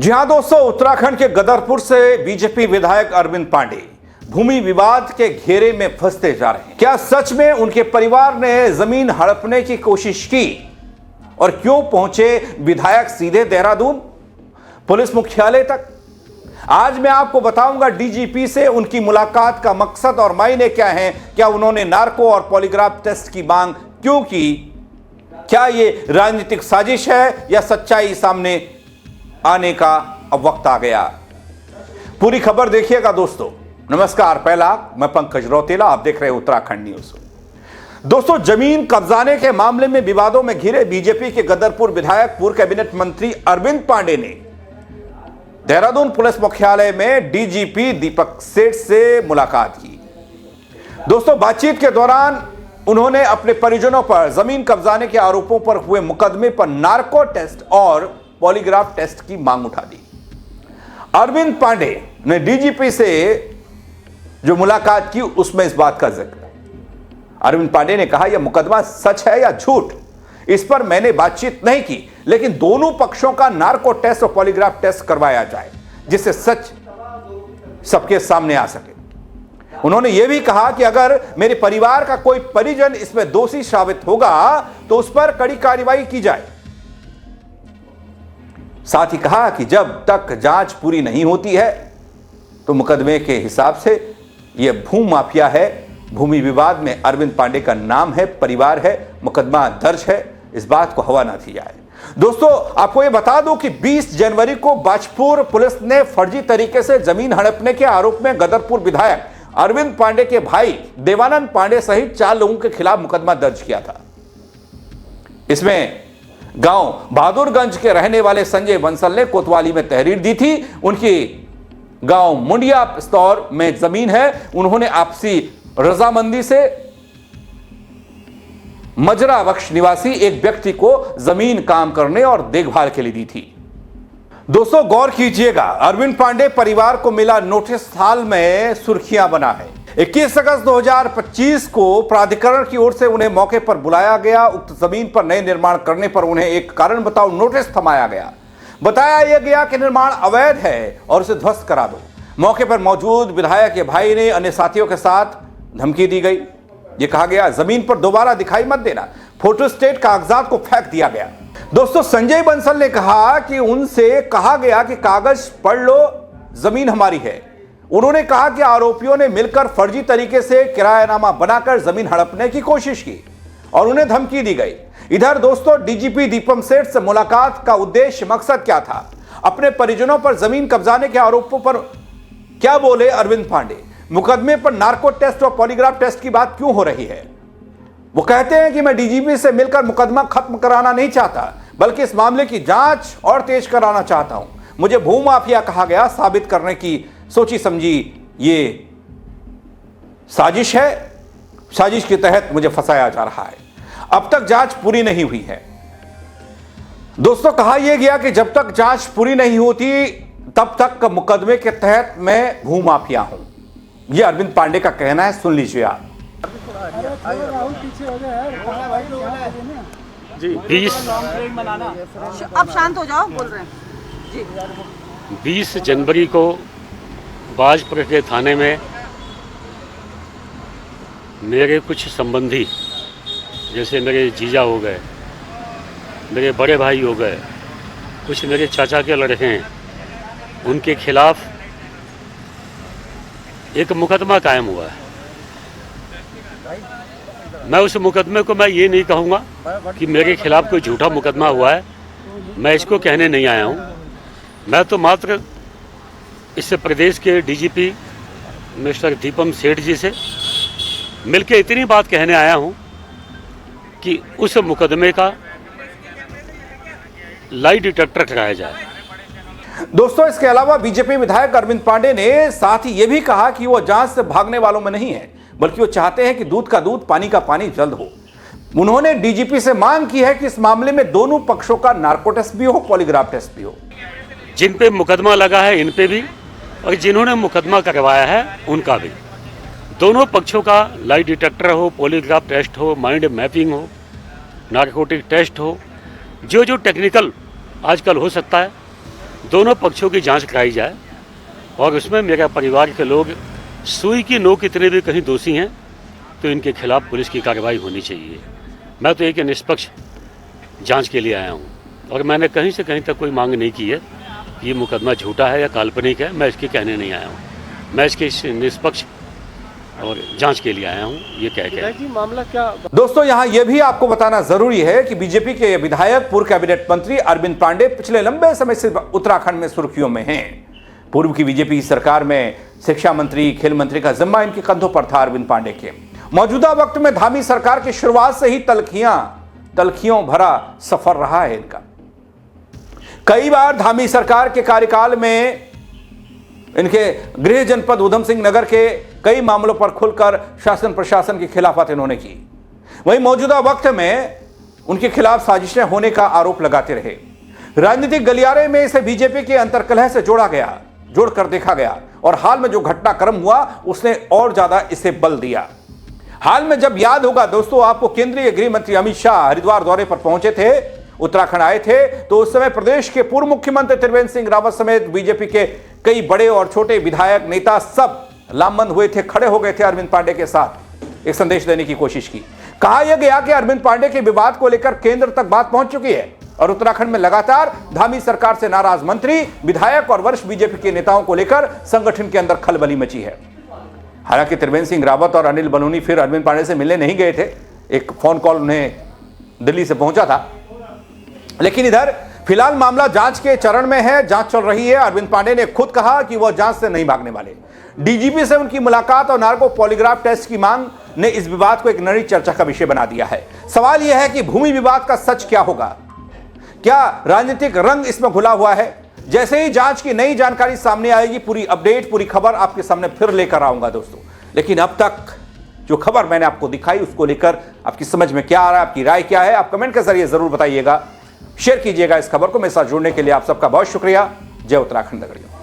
जी हां दोस्तों, उत्तराखंड के गदरपुर से बीजेपी विधायक अरविंद पांडे भूमि विवाद के घेरे में फंसते जा रहे हैं। क्या सच में उनके परिवार ने जमीन हड़पने की कोशिश की और क्यों पहुंचे विधायक सीधे देहरादून पुलिस मुख्यालय तक? आज मैं आपको बताऊंगा डीजीपी से उनकी मुलाकात का मकसद और मायने क्या हैं। क्या उन्होंने नार्को और पॉलीग्राफ टेस्ट की मांग क्यों की? क्या यह राजनीतिक साजिश है या सच्चाई सामने आने का अब वक्त आ गया? पूरी खबर देखिएगा दोस्तों। नमस्कार, पहला मैं पंकज रौतेला, आप देख रहे हैं उत्तराखंड न्यूज। दोस्तों, जमीन कब्जाने के मामले में विवादों में घिरे बीजेपी के गदरपुर विधायक पूर्व कैबिनेट मंत्री अरविंद पांडे ने देहरादून पुलिस मुख्यालय में डीजीपी दीपक सेठ से मुलाकात की। दोस्तों, बातचीत के दौरान उन्होंने अपने परिजनों पर जमीन कब्जाने के आरोपों पर हुए मुकदमे पर नार्को टेस्ट और पॉलीग्राफ टेस्ट की मांग उठा दी। अरविंद पांडे ने डीजीपी से जो मुलाकात की उसमें इस बात का जिक्र। अरविंद पांडे ने कहा, यह मुकदमा सच है या झूठ, इस पर मैंने बातचीत नहीं की, लेकिन दोनों पक्षों का नार्को टेस्ट और पॉलीग्राफ टेस्ट करवाया जाए जिससे सच सबके सामने आ सके। उन्होंने यह भी कहा कि अगर मेरे परिवार का कोई परिजन इसमें दोषी साबित होगा तो उस पर कड़ी कार्रवाई की जाए। साथ ही कहा कि जब तक जांच पूरी नहीं होती है तो मुकदमे के हिसाब से यह भू माफिया है। भूमि विवाद में अरविंद पांडे का नाम है, परिवार है, मुकदमा दर्ज है, इस बात को हवा ना दी जाए। दोस्तों, आपको यह बता दूं कि 20 जनवरी को बाजपुर पुलिस ने फर्जी तरीके से जमीन हड़पने के आरोप में गदरपुर विधायक अरविंद पांडे के भाई देवानंद पांडे सहित 4 लोगों के खिलाफ मुकदमा दर्ज किया था। इसमें गांव बहादुरगंज के रहने वाले संजय बंसल ने कोतवाली में तहरीर दी थी। उनकी गांव मुंडिया स्तौर में जमीन है। उन्होंने आपसी रजामंदी से मजरा बख्श निवासी एक व्यक्ति को जमीन काम करने और देखभाल के लिए दी थी। दोस्तों, गौर कीजिएगा, अरविंद पांडे परिवार को मिला नोटिस हाल में सुर्खियां बना है। 21 अगस्त 2025 को प्राधिकरण की ओर से उन्हें मौके पर बुलाया गया। उक्त जमीन पर नए निर्माण करने पर उन्हें एक कारण बताओ नोटिस थमाया गया। बताया यह गया कि निर्माण अवैध है और उसे ध्वस्त करा दो। मौके पर मौजूद विधायक के भाई ने अन्य साथियों के साथ धमकी दी गई। यह कहा गया, जमीन पर दोबारा दिखाई मत देना। फोटोस्टेट कागजात को फेंक दिया गया। दोस्तों, संजय बंसल ने कहा कि उनसे कहा गया कि कागज पढ़ लो, जमीन हमारी है। उन्होंने कहा कि आरोपियों ने मिलकर फर्जी तरीके से किरायानामा बनाकर जमीन हड़पने की कोशिश की और उन्हें धमकी दी गई। इधर दोस्तों, डीजीपी दीपक सेठ से मुलाकात का उद्देश्य मकसद क्या था? अपने परिजनों पर जमीन कब्जाने के आरोपों पर क्या बोले अरविंद पांडे? मुकदमे पर नार्को टेस्ट और पॉलीग्राफ टेस्ट की बात क्यों हो रही है? वो कहते हैं कि मैं डीजीपी से मिलकर मुकदमा खत्म कराना नहीं चाहता, बल्कि इस मामले की जांच और तेज कराना चाहता हूं। मुझे भूमाफिया कहा गया, साबित करने की सोची समझी ये साजिश है। साजिश के तहत मुझे फंसाया जा रहा है। अब तक जांच पूरी नहीं हुई है। दोस्तों, कहा यह गया कि जब तक जांच पूरी नहीं होती तब तक मुकदमे के तहत मैं भूमाफिया हूं। यह अरविंद पांडे का कहना है, सुन लीजिए आप। जी 20 आप शांत हो जाओ, बोल रहे हैं जी। 20 जनवरी को बाजपुर के थाने में मेरे कुछ संबंधी, जैसे मेरे जीजा हो गए, मेरे बड़े भाई हो गए, कुछ मेरे चाचा के लड़के हैं, उनके खिलाफ एक मुकदमा कायम हुआ है। मैं उस मुकदमे को मैं ये नहीं कहूँगा कि मेरे खिलाफ कोई झूठा मुकदमा हुआ है, मैं इसको कहने नहीं आया हूँ। मैं तो मात्र इस प्रदेश के डीजीपी मिस्टर दीपक सेठ जी से मिलके इतनी बात कहने आया हूँ कि उस मुकदमे का लाई डिटेक्टर कराया जाए। दोस्तों, इसके अलावा बीजेपी विधायक अरविंद पांडे ने साथ ही यह भी कहा कि वो जांच से भागने वालों में नहीं है, बल्कि वो चाहते हैं कि दूध का दूध पानी का पानी जल्द हो। उन्होंने डीजीपी से मांग की है कि इस मामले में दोनों पक्षों का नार्को टेस्ट भी हो, पॉलीग्राफ टेस्ट भी हो। जिन पे मुकदमा लगा है इन पे भी, और जिन्होंने मुकदमा करवाया है उनका भी। दोनों पक्षों का लाई डिटेक्टर हो, पॉलीग्राफ टेस्ट हो, माइंड मैपिंग हो, नारकोटिक टेस्ट हो, जो जो टेक्निकल आजकल हो सकता है दोनों पक्षों की जांच कराई जाए और उसमें मेरा परिवार के लोग सुई की नोक इतने भी कहीं दोषी हैं तो इनके खिलाफ पुलिस की कार्रवाई होनी चाहिए। मैं तो एक निष्पक्ष जांच के लिए आया हूं और मैंने कहीं से कहीं तक कोई मांग नहीं की है कि ये मुकदमा झूठा है या काल्पनिक है। मैं इसके कहने नहीं आया हूं, मैं इसके निष्पक्ष और जांच के लिए आया हूं। ये कह के मामला क्या? दोस्तों यहां यह भी आपको बताना जरूरी है कि बीजेपी के विधायक पूर्व कैबिनेट मंत्री अरविंद पांडे पिछले लंबे समय से उत्तराखंड में सुर्खियों में हैं। पूर्व की बीजेपी सरकार में शिक्षा मंत्री, खेल मंत्री का जिम्मा इनके कंधों पर था अरविंद पांडे के। मौजूदा वक्त में धामी सरकार की शुरुआत से ही तलखियों भरा सफर रहा है इनका। कई बार धामी सरकार के कार्यकाल में इनके गृह जनपद उधम सिंह नगर के कई मामलों पर खुलकर शासन प्रशासन की खिलाफत इन्होंने की। वहीं मौजूदा वक्त में उनके खिलाफ साजिशें होने का आरोप लगाते रहे। राजनीतिक गलियारे में इसे बीजेपी के अंतर्कलह से जोड़कर देखा गया और हाल में जो घटनाक्रम हुआ उसने और ज्यादा इसे बल दिया। हाल में जब याद होगा दोस्तों आपको, केंद्रीय गृह मंत्री अमित शाह हरिद्वार दौरे पर पहुंचे थे, उत्तराखंड आए थे, तो उस समय प्रदेश के पूर्व मुख्यमंत्री त्रिवेंद्र सिंह रावत समेत बीजेपी के कई बड़े और छोटे विधायक, नेता सब लामबंद हुए थे, खड़े हो गए थे अरविंद पांडे के साथ। एक संदेश देने की कोशिश की। कहा यह गया कि अरविंद पांडे के विवाद को लेकर केंद्र तक बात पहुंच चुकी है और उत्तराखंड में लगातार धामी सरकार से नाराज मंत्री, विधायक और वरिष्ठ बीजेपी के नेताओं को लेकर संगठन के अंदर खलबली मची है। हालांकि त्रिवेंद्र सिंह रावत और अनिल बलूनी फिर अरविंद पांडे से मिलने नहीं गए थे, एक फोन कॉल उन्हें दिल्ली से पहुंचा था। लेकिन इधर फिलहाल मामला जांच के चरण में है, जांच चल रही है। अरविंद पांडे ने खुद कहा कि वह जांच से नहीं भागने वाले। डीजीपी से उनकी मुलाकात और नार्को पॉलीग्राफ टेस्ट की मांग ने इस विवाद को एक नई चर्चा का विषय बना दिया है। सवाल यह है कि भूमि विवाद का सच क्या होगा? क्या राजनीतिक रंग इसमें घुला हुआ है? जैसे ही जांच की नई जानकारी सामने आएगी, पूरी अपडेट, पूरी खबर आपके सामने फिर लेकर आऊंगा दोस्तों। लेकिन अब तक जो खबर मैंने आपको दिखाई उसको लेकर आपकी समझ में क्या आ रहा है, आपकी राय क्या है, आप कमेंट के जरिए जरूर बताइएगा। शेयर कीजिएगा इस खबर को। मेरे साथ जुड़ने के लिए आप सबका बहुत शुक्रिया। जय उत्तराखंड नगरियों।